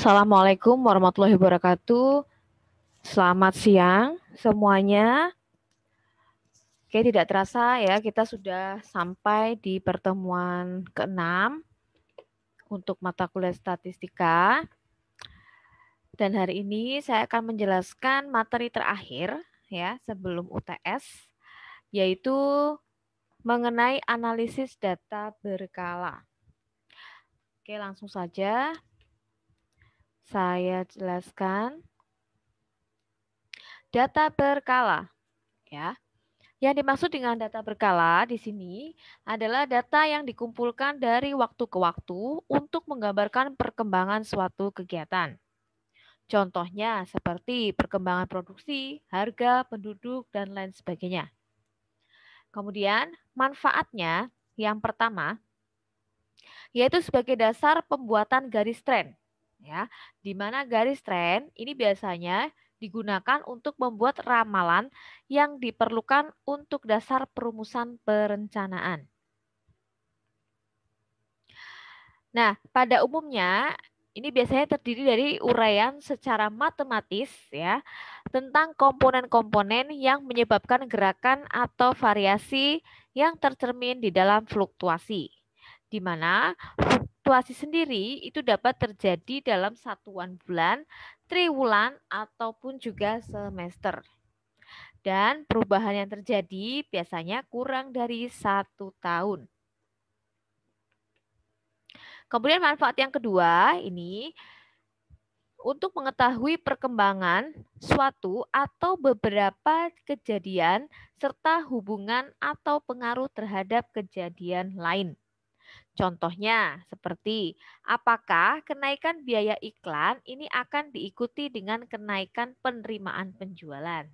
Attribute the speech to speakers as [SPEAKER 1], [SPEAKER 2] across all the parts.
[SPEAKER 1] Assalamualaikum warahmatullahi wabarakatuh. Selamat siang semuanya. Oke, tidak terasa ya kita sudah sampai di pertemuan ke-6 untuk mata kuliah statistika. Dan hari ini saya akan menjelaskan materi terakhir ya sebelum UTS, yaitu mengenai analisis data berkala. Oke, langsung saja saya jelaskan. Data berkala ya. Yang dimaksud dengan data berkala di sini adalah data yang dikumpulkan dari waktu ke waktu untuk menggambarkan perkembangan suatu kegiatan. Contohnya seperti perkembangan produksi, harga, penduduk, dan lain sebagainya. Kemudian manfaatnya yang pertama yaitu sebagai dasar pembuatan garis tren. Ya, di mana garis tren ini biasanya digunakan untuk membuat ramalan yang diperlukan untuk dasar perumusan perencanaan. Nah, pada umumnya ini biasanya terdiri dari uraian secara matematis ya tentang komponen-komponen yang menyebabkan gerakan atau variasi yang tercermin di dalam fluktuasi. Di mana fluktuasi sendiri itu dapat terjadi dalam satuan bulan, triwulan, ataupun juga semester. Dan perubahan yang terjadi biasanya kurang dari 1 tahun. Kemudian manfaat yang kedua ini untuk mengetahui perkembangan suatu atau beberapa kejadian serta hubungan atau pengaruh terhadap kejadian lain. Contohnya seperti apakah kenaikan biaya iklan ini akan diikuti dengan kenaikan penerimaan penjualan.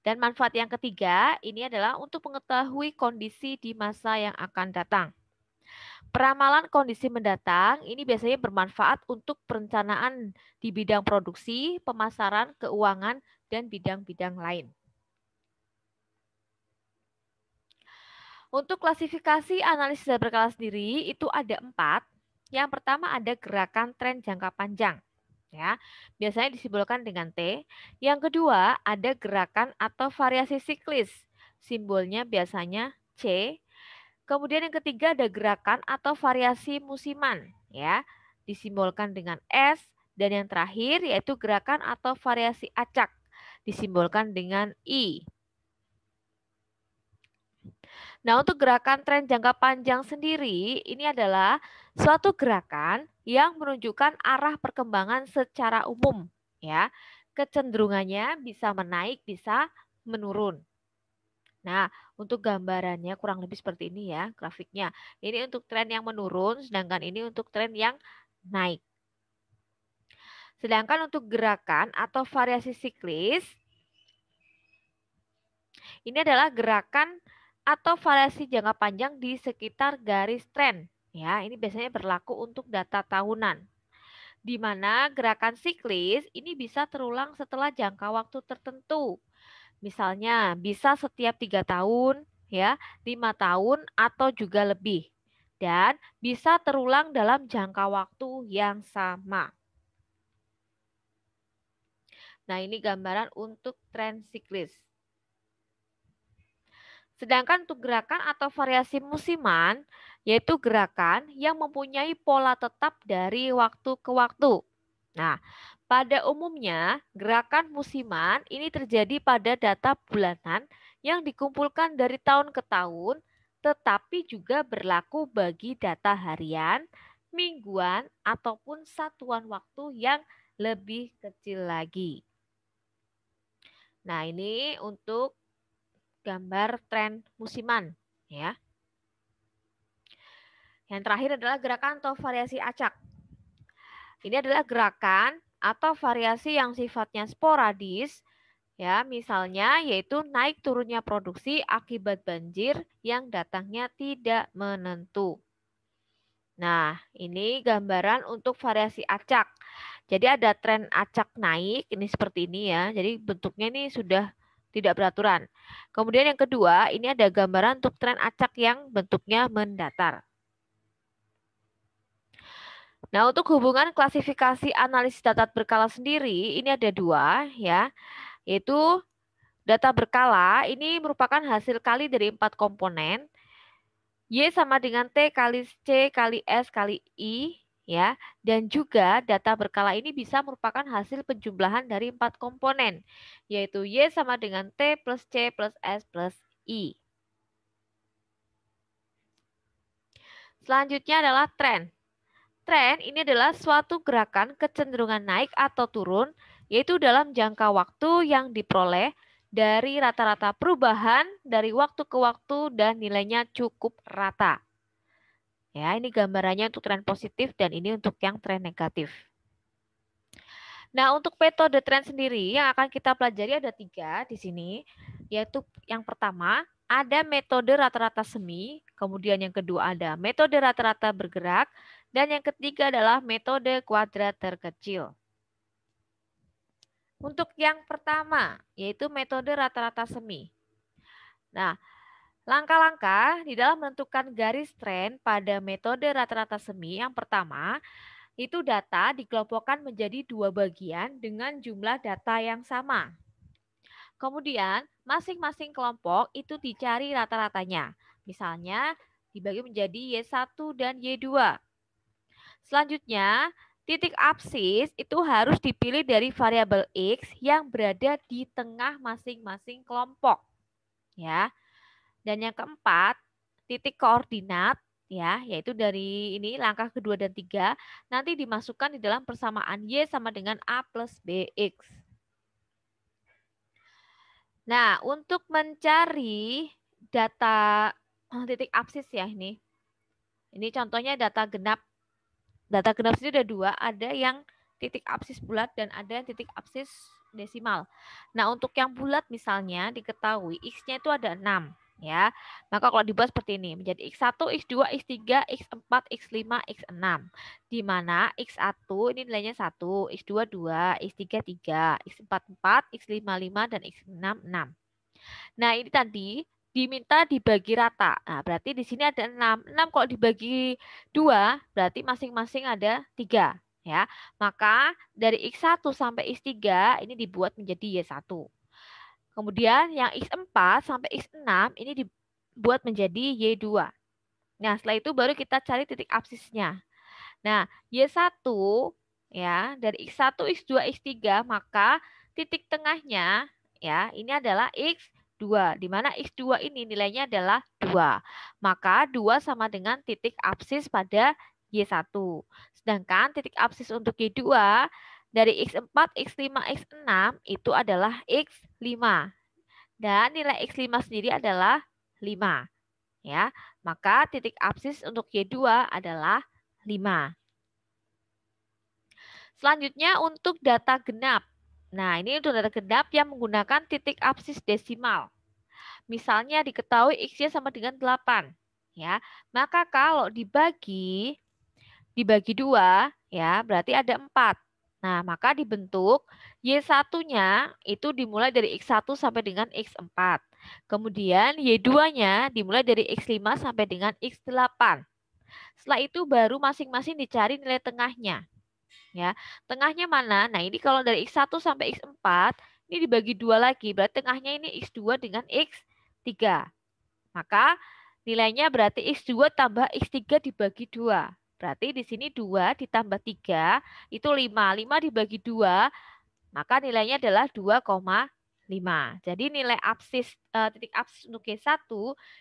[SPEAKER 1] Dan manfaat yang ketiga ini adalah untuk mengetahui kondisi di masa yang akan datang. Peramalan kondisi mendatang ini biasanya bermanfaat untuk perencanaan di bidang produksi, pemasaran, keuangan, dan bidang-bidang lain. Untuk klasifikasi analisis data berkala sendiri itu ada 4. Yang pertama ada gerakan tren jangka panjang. Ya, biasanya disimbolkan dengan T. Yang kedua ada gerakan atau variasi siklis. Simbolnya biasanya C. Kemudian yang ketiga ada gerakan atau variasi musiman, ya, disimbolkan dengan S. Dan yang terakhir yaitu gerakan atau variasi acak, disimbolkan dengan I. Nah, untuk gerakan tren jangka panjang sendiri, ini adalah suatu gerakan yang menunjukkan arah perkembangan secara umum, ya. Kecenderungannya bisa menaik, bisa menurun. Nah, untuk gambarannya kurang lebih seperti ini ya grafiknya. Ini untuk tren yang menurun, sedangkan ini untuk tren yang naik. Sedangkan untuk gerakan atau variasi siklis, ini adalah gerakan atau variasi jangka panjang di sekitar garis tren. Ya, ini biasanya berlaku untuk data tahunan. Di mana gerakan siklis ini bisa terulang setelah jangka waktu tertentu. Misalnya bisa setiap 3 tahun, ya, 5 tahun atau juga lebih. Dan bisa terulang dalam jangka waktu yang sama. Nah, ini gambaran untuk tren siklis. Sedangkan untuk gerakan atau variasi musiman, yaitu gerakan yang mempunyai pola tetap dari waktu ke waktu. Nah, pada umumnya gerakan musiman ini terjadi pada data bulanan yang dikumpulkan dari tahun ke tahun, tetapi juga berlaku bagi data harian, mingguan, ataupun satuan waktu yang lebih kecil lagi. Nah, ini untuk gambar tren musiman ya. Yang terakhir adalah gerakan atau variasi acak. Ini adalah gerakan atau variasi yang sifatnya sporadis ya, misalnya yaitu naik turunnya produksi akibat banjir yang datangnya tidak menentu. Nah, ini gambaran untuk variasi acak. Jadi ada tren acak naik, ini seperti ini ya. Jadi bentuknya ini sudah tidak beraturan. Kemudian yang kedua, ini ada gambaran untuk tren acak yang bentuknya mendatar. Nah, untuk hubungan klasifikasi analisis data berkala sendiri, ini ada dua ya, yaitu data berkala ini merupakan hasil kali dari 4 komponen, Y sama dengan T kali C kali S kali I, ya. Dan juga data berkala ini bisa merupakan hasil penjumlahan dari 4 komponen, yaitu Y sama dengan T plus C plus S plus I. Selanjutnya adalah tren. Tren ini adalah suatu gerakan kecenderungan naik atau turun, yaitu dalam jangka waktu yang diperoleh dari rata-rata perubahan dari waktu ke waktu dan nilainya cukup rata. Ya, ini gambarannya untuk tren positif dan ini untuk yang tren negatif. Nah, untuk metode tren sendiri yang akan kita pelajari ada 3 di sini, yaitu yang pertama ada metode rata-rata semi, kemudian yang kedua ada metode rata-rata bergerak, dan yang ketiga adalah metode kuadrat terkecil. Untuk yang pertama, yaitu metode rata-rata semi. Nah, langkah-langkah di dalam menentukan garis tren pada metode rata-rata semi yang pertama, itu data dikelompokkan menjadi 2 bagian dengan jumlah data yang sama. Kemudian, masing-masing kelompok itu dicari rata-ratanya. Misalnya, dibagi menjadi Y1 dan Y2. Selanjutnya, titik absis itu harus dipilih dari variabel X yang berada di tengah masing-masing kelompok. Ya. Dan yang keempat, titik koordinat ya, yaitu dari ini langkah kedua dan tiga, nanti dimasukkan di dalam persamaan Y sama dengan A plus BX. Nah, untuk mencari data titik absis ya ini. Ini contohnya data genap. Data genap sendiri ada 2, ada yang titik absis bulat dan ada yang titik absis desimal. Nah, untuk yang bulat misalnya diketahui X-nya itu ada 6. Ya, maka kalau dibuat seperti ini menjadi X1, X2, X3, X4, X5, X6, di mana X1 ini nilainya 1, X2 2, X3 3, X4 4, X5 5, dan X6 6. Nah, ini tadi diminta dibagi rata. Nah, berarti di sini ada 6. 6 kalau dibagi 2, berarti masing-masing ada 3. Ya, maka dari X1 sampai X3 ini dibuat menjadi Y1. Kemudian yang X4 sampai X6 ini dibuat menjadi Y2. Nah, setelah itu baru kita cari titik absisnya. Nah, Y1 ya, dari X1, X2, X3, maka titik tengahnya ya, ini adalah X2, di mana X2 ini nilainya adalah 2. Maka 2 sama dengan titik absis pada Y1. Sedangkan titik absis untuk Y2 dari X4, X5, X6 itu adalah X5. Dan nilai X5 sendiri adalah 5. Ya, maka titik absis untuk Y2 adalah 5. Selanjutnya untuk data genap. Nah, ini untuk data genap yang menggunakan titik absis desimal. Misalnya diketahui X-nya sama dengan 8. Ya, maka kalau dibagi 2, ya, berarti ada 4. Nah, maka dibentuk Y1-nya itu dimulai dari X1 sampai dengan X4. Kemudian Y2-nya dimulai dari X5 sampai dengan X8. Setelah itu baru masing-masing dicari nilai tengahnya. Ya, tengahnya mana? Nah, ini kalau dari X1 sampai X4, ini dibagi 2 lagi. Berarti tengahnya ini X2 dengan X3. Maka nilainya berarti X2 tambah X3 dibagi 2. Berarti di sini 2 ditambah 3 itu 5. 5 dibagi 2, maka nilainya adalah 2,5. Jadi nilai absis titik absis untuk Y1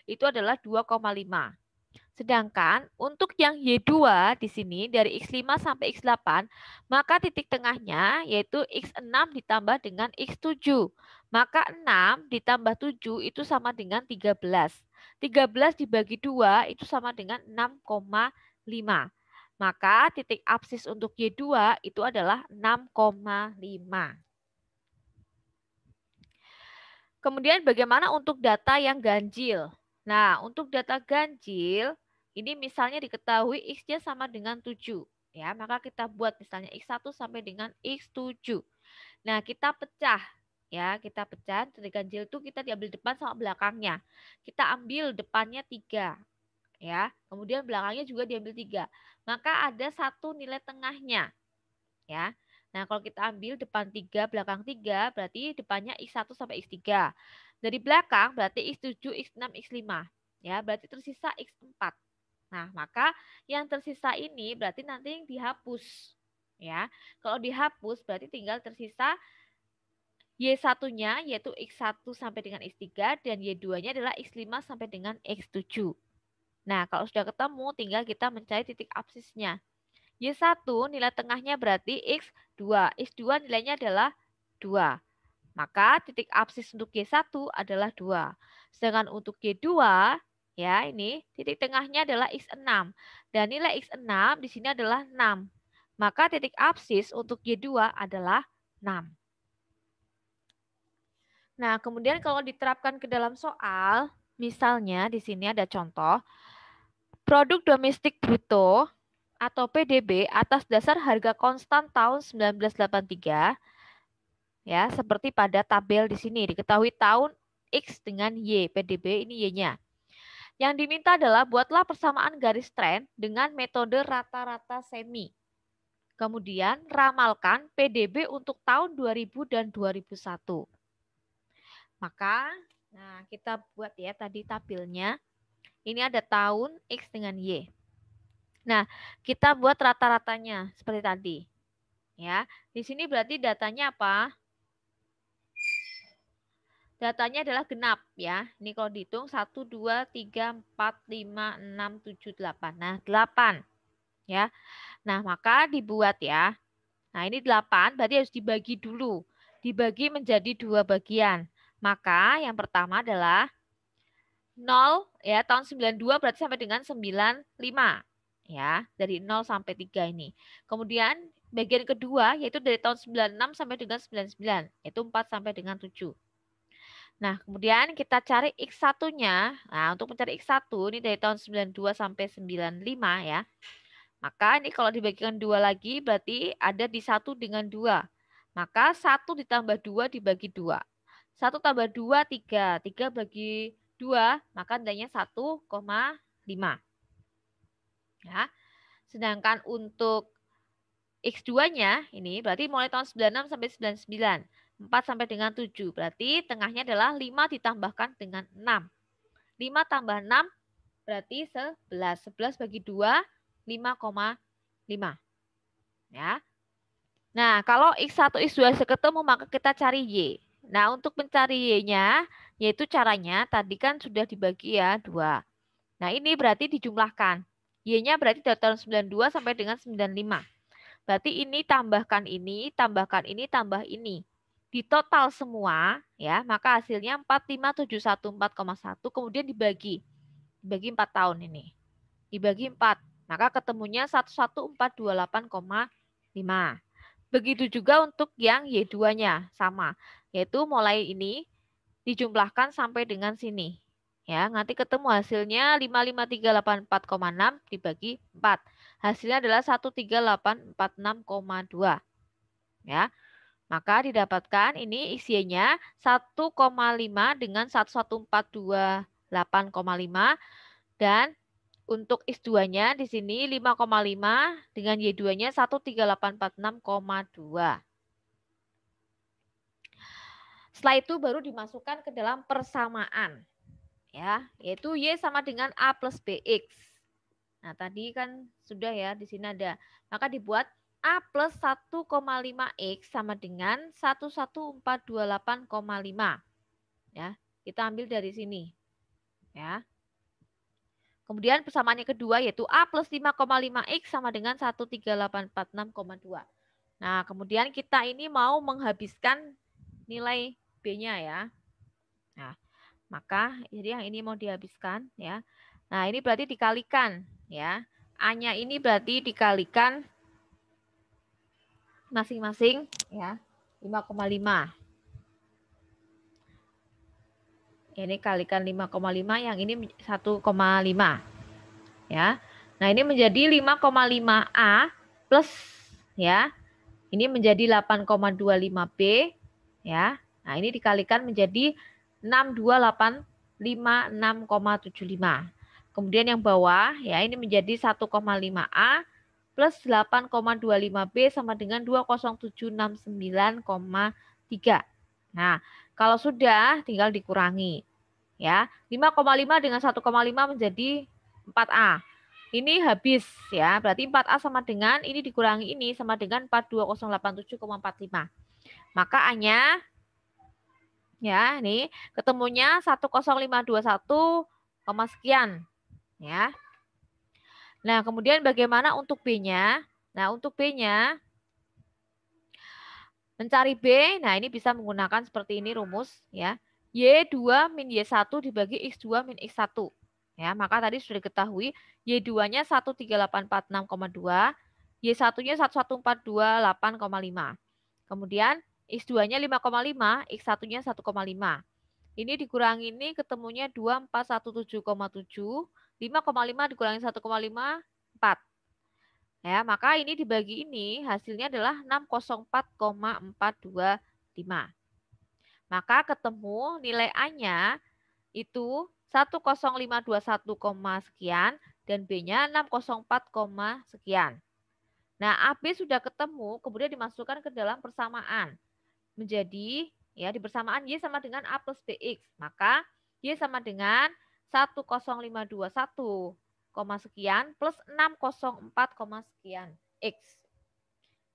[SPEAKER 1] itu adalah 2,5. Sedangkan untuk yang Y2 di sini dari X5 sampai X8, maka titik tengahnya yaitu X6 ditambah dengan X7. Maka 6 ditambah 7 itu sama dengan 13. 13 dibagi 2 itu sama dengan 6,5. Maka titik absis untuk Y2 itu adalah 6,5. Kemudian bagaimana untuk data yang ganjil? Nah, untuk data ganjil, ini misalnya diketahui X-nya sama dengan 7. Ya, maka kita buat misalnya X1 sampai dengan X7. Nah, kita pecah. Ya, kita pecah. Dari ganjil itu kita diambil depan sama belakangnya. Kita ambil depannya 3. Ya, kemudian belakangnya juga diambil 3. Maka ada satu nilai tengahnya. Ya. Nah, kalau kita ambil depan 3, belakang 3, berarti depannya X1 sampai X3. Dari belakang berarti X7, X6, X5. Ya, berarti tersisa X4. Nah, maka yang tersisa ini berarti nanti yang dihapus. Ya. Kalau dihapus berarti tinggal tersisa Y1-nya yaitu X1 sampai dengan X3 dan Y2-nya adalah X5 sampai dengan X7. Nah, kalau sudah ketemu tinggal kita mencari titik absisnya. Y1 nilai tengahnya berarti X2. X2 nilainya adalah 2. Maka titik absis untuk Y1 adalah 2. Sedangkan untuk Y2, ya ini titik tengahnya adalah X6. Dan nilai X6 di sini adalah 6. Maka titik absis untuk Y2 adalah 6. Nah, kemudian kalau diterapkan ke dalam soal, misalnya di sini ada contoh, produk domestik bruto atau PDB atas dasar harga konstan tahun 1983, ya, seperti pada tabel di sini, diketahui tahun X dengan Y, PDB ini Y-nya. Yang diminta adalah buatlah persamaan garis tren dengan metode rata-rata semi. Kemudian ramalkan PDB untuk tahun 2000 dan 2001. Maka, nah kita buat ya tadi tabelnya. Ini ada tahun X dengan Y. Nah, kita buat rata-ratanya seperti tadi. Ya, di sini berarti datanya apa? Datanya adalah genap ya. Ini kalau dihitung 1, 2, 3, 4, 5, 6, 7, 8. Nah, 8. Ya. Nah, maka dibuat ya. Nah, ini 8 berarti harus dibagi dulu. Dibagi menjadi 2 bagian. Maka yang pertama adalah 0 ya, tahun 92 berarti sampai dengan 95. Ya, dari 0 sampai 3 ini. Kemudian bagian kedua yaitu dari tahun 96 sampai dengan 99, yaitu 4 sampai dengan 7. Nah, kemudian kita cari X1-nya. Nah, untuk mencari X1 ini dari tahun 92 sampai 95 ya. Maka ini kalau dibagikan 2 lagi berarti ada di 1 dengan 2. Maka 1 ditambah 2 dibagi 2. 1 tambah 2, 3. 3 bagi 2, maka nilainya 1,5. Ya. Sedangkan untuk X2-nya ini berarti mulai tahun 96 sampai 99. 4 sampai dengan 7. Berarti tengahnya adalah 5 ditambahkan dengan 6. 5 tambah 6 berarti 11. 11 bagi 2, 5,5. Ya. Nah, kalau X1, X2 ketemu maka kita cari Y. Nah, untuk mencari Y-nya, yaitu caranya tadi kan sudah dibagi ya 2. Nah, ini berarti dijumlahkan. Y-nya berarti dari tahun 92 sampai dengan 95. Berarti ini, tambah ini, tambah ini. Di total semua, ya, maka hasilnya 45714,1, kemudian dibagi. Dibagi 4 tahun ini. Dibagi 4, maka ketemunya 11428,5. Begitu juga untuk yang Y2-nya, sama. Yaitu mulai ini dijumlahkan sampai dengan sini. Ya, nanti ketemu hasilnya 55384,6 dibagi 4. Hasilnya adalah 13846,2. Ya. Maka didapatkan ini isinya 1,5 dengan 11428,5 dan untuk X2-nya di sini 5,5 dengan Y2-nya 13846,2. Setelah itu baru dimasukkan ke dalam persamaan. Ya, yaitu Y sama dengan A plus BX. Nah, tadi kan sudah ya, di sini ada. Maka dibuat A plus 1,5X sama dengan 11428,5. Ya, kita ambil dari sini. Ya. Kemudian persamaannya kedua yaitu A plus 5,5X sama dengan 13846,2. Nah, kemudian kita ini mau menghabiskan nilai B-nya ya. Nah, maka jadi yang ini mau dihabiskan ya. Nah, ini berarti dikalikan ya. A-nya ini berarti dikalikan masing-masing ya 5,5. Ini kalikan 5,5, yang ini 1,5. Ya. Nah, ini menjadi 5,5A plus ya. Ini menjadi 8,25B ya. Nah, ini dikalikan menjadi 62856,75. Kemudian yang bawah ya ini menjadi 1,5A plus 8,25B sama dengan 20769,3. Nah, kalau sudah tinggal dikurangi. Ya, 5,5 dengan 1,5 menjadi 4A. Ini habis ya, berarti 4A sama dengan ini dikurangi ini sama dengan 42087,45. Maka A-nya ya, ini ketemunya 10521, sekian ya. Nah, kemudian bagaimana untuk B-nya? Nah, untuk B-nya mencari B, nah ini bisa menggunakan seperti ini rumus ya. Y2 min Y1 dibagi X2 min X1. Ya, maka tadi sudah diketahui Y2-nya 13846,2, Y1-nya 11428,5. Kemudian X2-nya 5,5, X1-nya 1,5. Ini dikurangi ini ketemunya 2417,7, 5,5 dikurangi 1,5, 4. Ya, maka ini dibagi ini hasilnya adalah 604,425. Maka ketemu nilai A-nya itu 10521, sekian dan B-nya 604, sekian. Nah, AB sudah ketemu, kemudian dimasukkan ke dalam persamaan. Menjadi ya di persamaan Y sama dengan A plus BX. Maka Y sama dengan 10521, sekian plus 604, sekian X.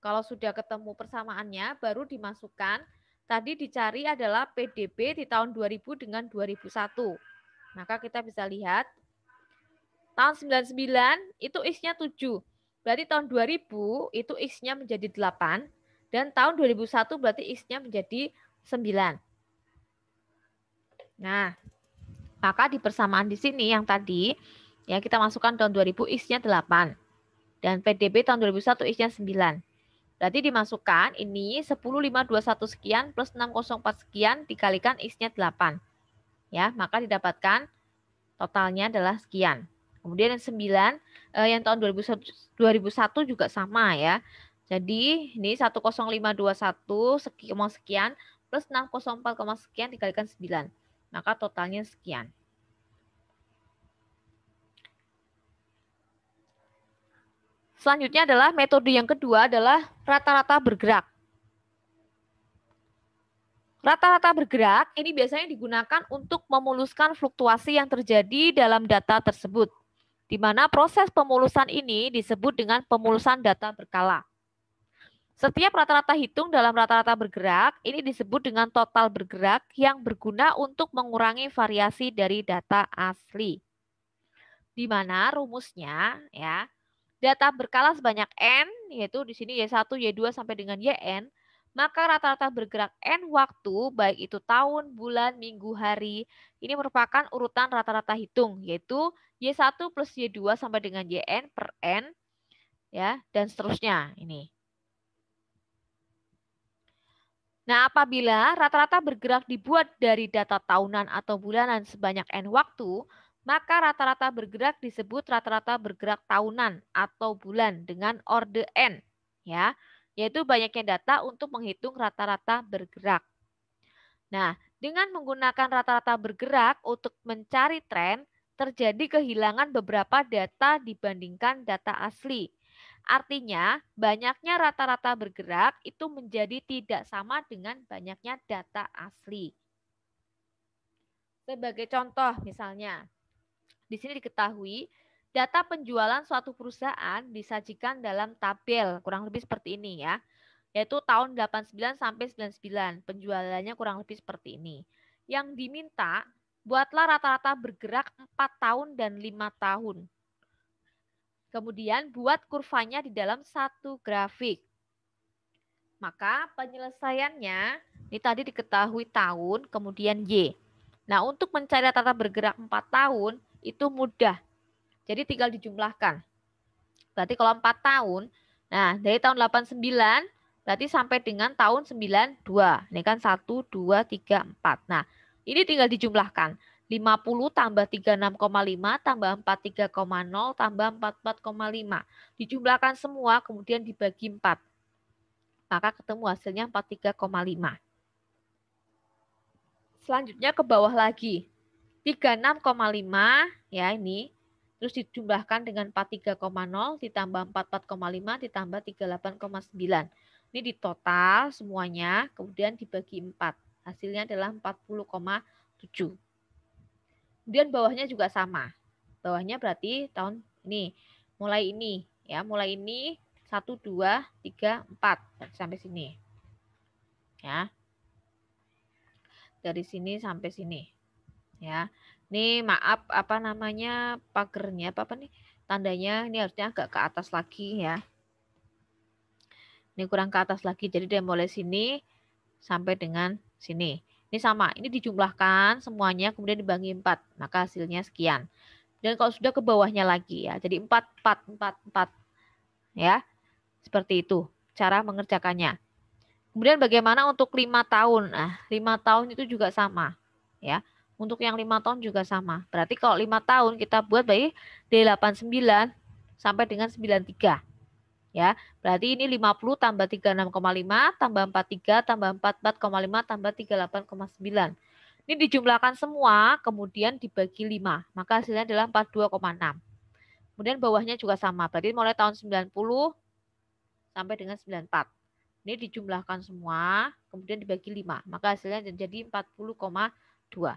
[SPEAKER 1] Kalau sudah ketemu persamaannya, baru dimasukkan. Tadi dicari adalah PDB di tahun 2000 dengan 2001. Maka kita bisa lihat, tahun 99 itu X-nya 7. Berarti tahun 2000 itu X-nya menjadi 8. Dan tahun 2001 berarti X-nya menjadi 9. Nah, maka di persamaan di sini yang tadi, ya kita masukkan tahun 2000 X-nya 8. Dan PDB tahun 2001 X-nya 9. Berarti dimasukkan ini 10521 sekian plus 604 sekian dikalikan X-nya 8. Ya, maka didapatkan totalnya adalah sekian. Kemudian yang 9, yang tahun 2001 juga sama ya. Jadi ini 10521 sekian plus 604, sekian dikalikan 9. Maka totalnya sekian. Selanjutnya adalah metode yang kedua adalah rata-rata bergerak. Rata-rata bergerak ini biasanya digunakan untuk memuluskan fluktuasi yang terjadi dalam data tersebut, di mana proses pemulusan ini disebut dengan pemulusan data berkala. Setiap rata-rata hitung dalam rata-rata bergerak ini disebut dengan total bergerak yang berguna untuk mengurangi variasi dari data asli. Di mana rumusnya ya, data berkala sebanyak N, yaitu di sini Y1, Y2 sampai dengan YN, maka rata-rata bergerak N waktu, baik itu tahun, bulan, minggu, hari, ini merupakan urutan rata-rata hitung, yaitu Y1 plus Y2 sampai dengan YN per N, ya, dan seterusnya ini. Nah, apabila rata-rata bergerak dibuat dari data tahunan atau bulanan sebanyak N waktu, maka rata-rata bergerak disebut rata-rata bergerak tahunan atau bulan dengan orde N, ya, yaitu banyaknya data untuk menghitung rata-rata bergerak. Nah, dengan menggunakan rata-rata bergerak untuk mencari tren, terjadi kehilangan beberapa data dibandingkan data asli. Artinya, banyaknya rata-rata bergerak itu menjadi tidak sama dengan banyaknya data asli. Sebagai contoh misalnya, di sini diketahui data penjualan suatu perusahaan disajikan dalam tabel, kurang lebih seperti ini ya. Yaitu tahun 89 sampai 99, penjualannya kurang lebih seperti ini. Yang diminta, buatlah rata-rata bergerak 4 tahun dan 5 tahun. Kemudian buat kurvanya di dalam satu grafik. Maka penyelesaiannya, ini tadi diketahui tahun, kemudian Y. Nah, untuk mencari rata-rata bergerak 4 tahun, itu mudah. Jadi tinggal dijumlahkan. Berarti kalau 4 tahun, nah dari tahun 89, berarti sampai dengan tahun 92. Ini kan 1, 2, 3, 4. Nah, ini tinggal dijumlahkan. 50 tambah 36,5 tambah 43,0 tambah 44,5. Dijumlahkan semua kemudian dibagi 4. Maka ketemu hasilnya 43,5. Selanjutnya ke bawah lagi. 36,5 ya ini terus dijumlahkan dengan 43,0 ditambah 44,5 ditambah 38,9. Ini di total semuanya, kemudian dibagi 4. Hasilnya adalah 40,7. Kemudian bawahnya juga sama. Bawahnya berarti tahun ini. Mulai ini ya, mulai ini 1 2 3 4 sampai sini. Ya. Dari sini sampai sini. Ya. Ini maaf apa namanya pagernya apa nih? Tandanya ini harusnya agak ke atas lagi ya. Ini kurang ke atas lagi. Jadi dari mulai sini sampai dengan sini. Ini sama. Ini dijumlahkan semuanya kemudian dibagi 4. Maka hasilnya sekian. Dan kalau sudah ke bawahnya lagi ya. Jadi 4 4 4 4. Ya. Seperti itu cara mengerjakannya. Kemudian bagaimana untuk 5 tahun? Nah, 5 tahun itu juga sama. Ya. Untuk yang 5 tahun juga sama. Berarti kalau 5 tahun kita buat dari D89 sampai dengan 93. Ya, berarti ini 50 tambah 36,5 tambah 43 tambah 44,5 tambah 38,9. Ini dijumlahkan semua, kemudian dibagi 5. Maka hasilnya adalah 42,6. Kemudian bawahnya juga sama. Berarti mulai tahun 90 sampai dengan 94. Ini dijumlahkan semua, kemudian dibagi 5. Maka hasilnya jadi 40,2.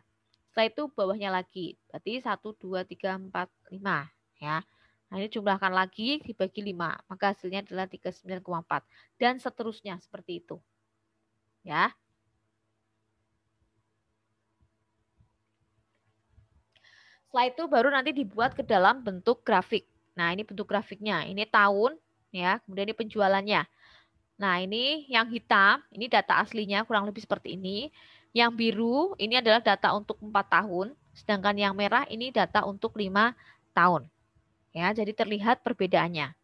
[SPEAKER 1] Setelah itu bawahnya lagi. Berarti 1, 2, 3, 4, 5. Ya. Nah ini jumlahkan lagi dibagi 5. Maka hasilnya adalah 39,4. Dan seterusnya seperti itu. Ya. Setelah itu baru nanti dibuat ke dalam bentuk grafik. Nah ini bentuk grafiknya. Ini tahun. Ya. Kemudian ini penjualannya. Nah ini yang hitam. Ini data aslinya kurang lebih seperti ini. Yang biru ini adalah data untuk 4 tahun. Sedangkan yang merah ini data untuk 5 tahun. Ya, jadi terlihat perbedaannya.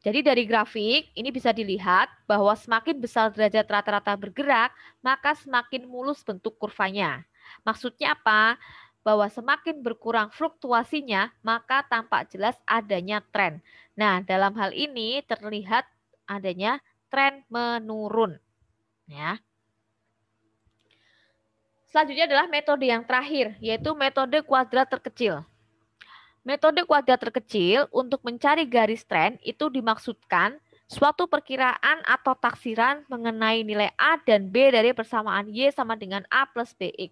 [SPEAKER 1] Jadi dari grafik ini bisa dilihat bahwa semakin besar derajat rata-rata bergerak, maka semakin mulus bentuk kurvanya. Maksudnya apa? Bahwa semakin berkurang fluktuasinya, maka tampak jelas adanya tren. Nah, dalam hal ini terlihat adanya tren menurun. Ya. Selanjutnya adalah metode yang terakhir, yaitu metode kuadrat terkecil. Metode kuadrat terkecil untuk mencari garis tren itu dimaksudkan suatu perkiraan atau taksiran mengenai nilai A dan B dari persamaan Y sama dengan A plus BX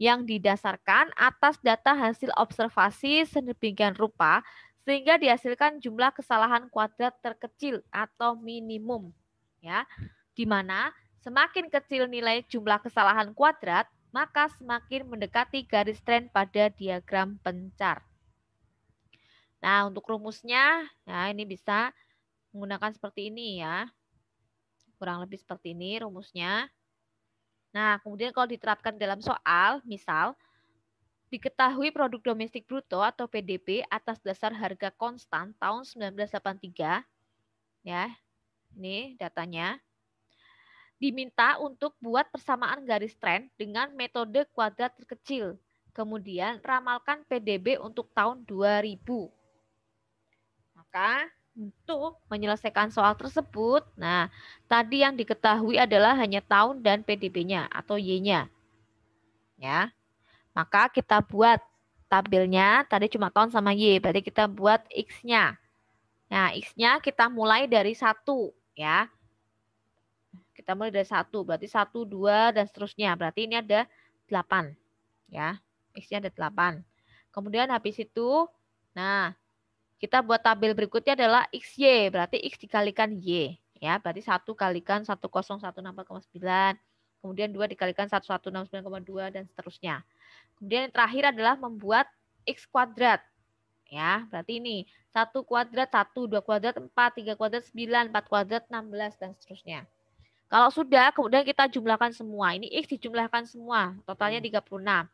[SPEAKER 1] yang didasarkan atas data hasil observasi sedemikian rupa sehingga dihasilkan jumlah kesalahan kuadrat terkecil atau minimum. Ya, di mana semakin kecil nilai jumlah kesalahan kuadrat, maka semakin mendekati garis tren pada diagram pencar. Nah, untuk rumusnya, nah ini bisa menggunakan seperti ini ya. Kurang lebih seperti ini rumusnya. Nah, kemudian kalau diterapkan dalam soal, misal, diketahui produk domestik bruto atau PDB atas dasar harga konstan tahun 1983, ya, ini datanya. Diminta untuk buat persamaan garis tren dengan metode kuadrat terkecil. Kemudian ramalkan PDB untuk tahun 2000. Maka untuk menyelesaikan soal tersebut, nah tadi yang diketahui adalah hanya tahun dan PDB-nya atau Y-nya. Ya. Maka kita buat tabelnya tadi cuma tahun sama Y, berarti kita buat X-nya. Nah, X-nya kita mulai dari 1 ya. Kita mulai dari 1, berarti 1, 2, dan seterusnya. Berarti ini ada 8. Ya, X-nya ada 8. Kemudian habis itu, nah, kita buat tabel berikutnya adalah XY, berarti X dikalikan Y. Ya, berarti 1 kalikan 1014,9. Kemudian 2 dikalikan 1169,2, dan seterusnya. Kemudian yang terakhir adalah membuat X kuadrat. Ya, berarti ini 1 kuadrat 1, 2 kuadrat 4, 3 kuadrat 9, 4 kuadrat 16, dan seterusnya. Kalau sudah, kemudian kita jumlahkan semua. Ini X dijumlahkan semua, totalnya 36.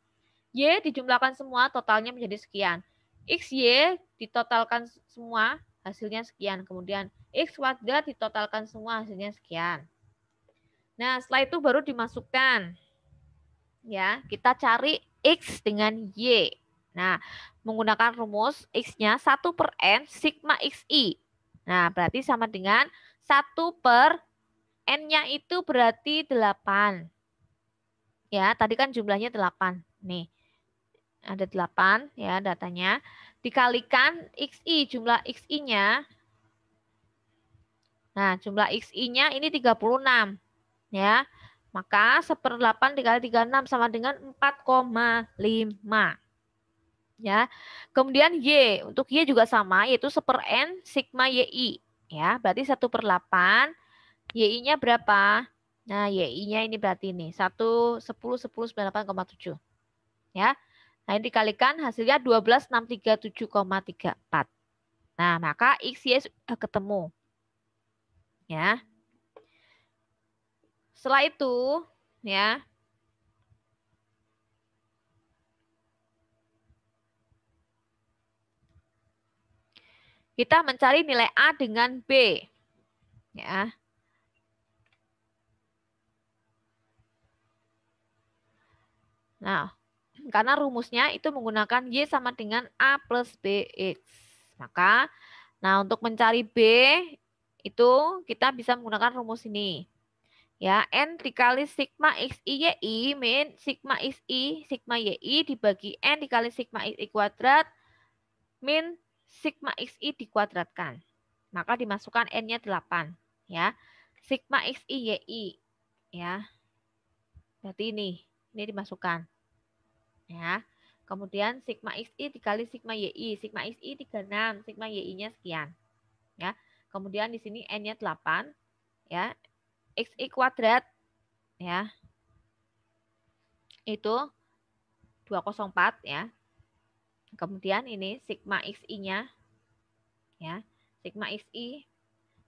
[SPEAKER 1] Y dijumlahkan semua, totalnya menjadi sekian. X, Y ditotalkan semua, hasilnya sekian. Kemudian X kuadrat ditotalkan semua, hasilnya sekian. Nah, setelah itu baru dimasukkan. Ya, kita cari X dengan Y. Nah, menggunakan rumus X-nya 1 per N sigma XI. Nah, berarti sama dengan 1 per N-nya itu berarti 8. Ya, tadi kan jumlahnya 8. Nih. ada 8 ya datanya, dikalikan XI, jumlah XI-nya. Nah, jumlah XI-nya ini 36 ya. Maka 1/8 dikali 36 sama dengan 4,5 ya. Kemudian Y, untuk Y juga sama, yaitu 1/N sigma YI ya. Berarti 1/8, YI-nya berapa? Nah, YI-nya ini berarti ini 1, 10, 10, 98,7 ya. Nah, ini dikalikan hasilnya 12.637,34. Nah, maka XY sudah ketemu ya. Setelah itu ya, kita mencari nilai A dengan B ya. Nah, karena rumusnya itu menggunakan Y sama dengan A plus BX. Maka, nah untuk mencari B itu kita bisa menggunakan rumus ini. Ya, N dikali sigma XI YI min sigma XI sigma YI dibagi N dikali sigma XI kuadrat min sigma XI dikuadratkan. Maka dimasukkan N-nya 8. Ya, sigma XI YI. Ya, berarti ini dimasukkan. Ya. Kemudian sigma XI dikali sigma YI. Sigma XI 36, sigma YI-nya sekian. Ya. Kemudian di sini N-nya 8, ya. XI kuadrat ya. Itu 204 ya. Kemudian ini sigma XI-nya ya. Sigma XI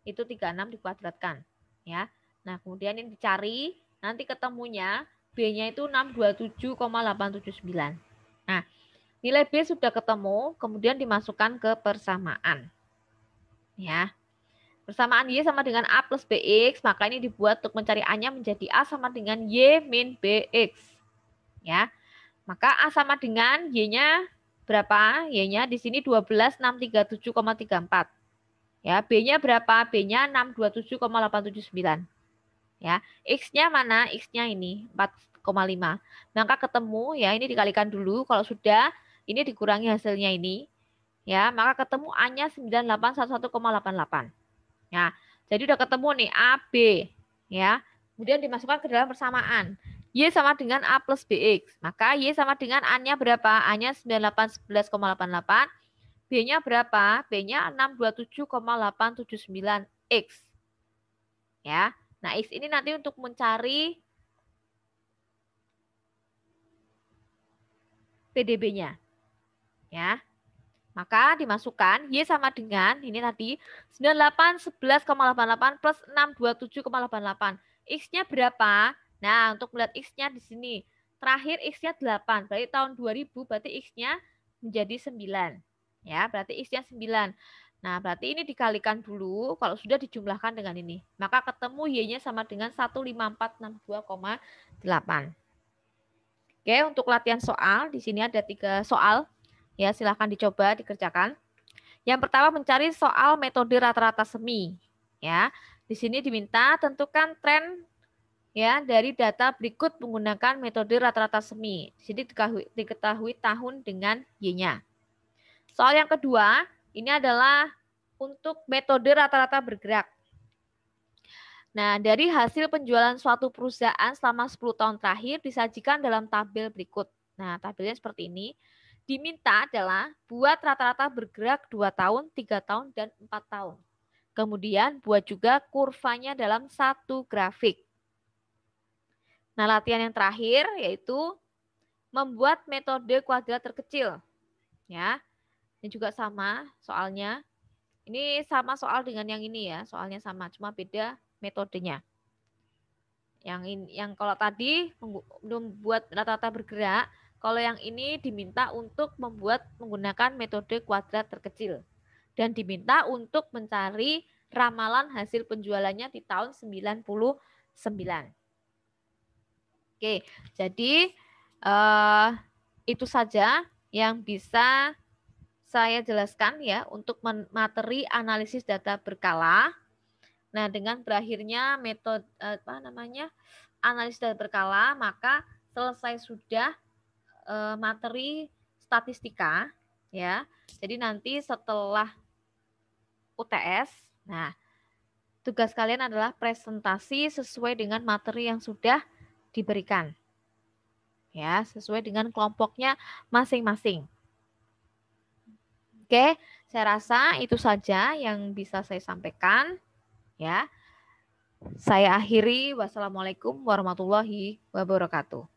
[SPEAKER 1] itu 36 dikuadratkan ya. Nah, kemudian ini dicari, nanti ketemunya B-nya itu 627,879. Nah, nilai B sudah ketemu, kemudian dimasukkan ke persamaan. Ya. Persamaan Y sama dengan A plus BX, maka ini dibuat untuk mencari A-nya menjadi A sama dengan Y min BX. Ya. Maka A sama dengan Y-nya berapa? Y-nya di sini 12.637,34. Ya, B-nya berapa? B-nya 627,879. Ya, X-nya mana? X-nya ini 4,5. Maka ketemu ya, ini dikalikan dulu. Kalau sudah, ini dikurangi hasilnya ini. Ya, maka ketemu A-nya 9811,88. Ya, jadi udah ketemu nih A, B. Ya, kemudian dimasukkan ke dalam persamaan. Y sama dengan A plus BX. Maka Y sama dengan A-nya berapa? A-nya 9811,88. B-nya berapa? B-nya 627,879 X. Ya. Nah, X ini nanti untuk mencari PDB-nya. Ya. Maka dimasukkan Y sama dengan ini tadi 9811,88 plus 627,88. X-nya berapa? Nah, untuk melihat X-nya di sini. Terakhir X-nya 8. Berarti tahun 2000 berarti X-nya menjadi 9. Ya, berarti X-nya 9. Nah, berarti ini dikalikan dulu kalau sudah dijumlahkan dengan ini. Maka ketemu Y-nya sama dengan 15462,8. Oke, untuk latihan soal, di sini ada 3 soal. Ya, silahkan dicoba dikerjakan. Yang pertama mencari soal metode rata-rata semi. Ya, di sini diminta tentukan tren ya dari data berikut menggunakan metode rata-rata semi. Di sini diketahui tahun dengan Y-nya. Soal yang kedua, ini adalah untuk metode rata-rata bergerak. Nah, dari hasil penjualan suatu perusahaan selama 10 tahun terakhir disajikan dalam tabel berikut. Nah, tabelnya seperti ini. Diminta adalah buat rata-rata bergerak 2 tahun, 3 tahun, dan 4 tahun. Kemudian buat juga kurvanya dalam satu grafik. Nah, latihan yang terakhir yaitu membuat metode kuadrat terkecil. Ya, ini juga sama soalnya. Ini sama soal dengan yang ini ya, soalnya sama, cuma beda metodenya. Yang kalau tadi membuat rata-rata bergerak, kalau yang ini diminta untuk membuat menggunakan metode kuadrat terkecil dan diminta untuk mencari ramalan hasil penjualannya di tahun 99. Oke, jadi itu saja yang bisa saya jelaskan ya untuk materi analisis data berkala. Nah, dengan berakhirnya metode analisis data berkala, maka selesai sudah materi statistika ya. Jadi nanti setelah UTS, nah tugas kalian adalah presentasi sesuai dengan materi yang sudah diberikan. Ya, sesuai dengan kelompoknya masing-masing. Oke, saya rasa itu saja yang bisa saya sampaikan ya. Saya akhiri. Wassalamualaikum warahmatullahi wabarakatuh.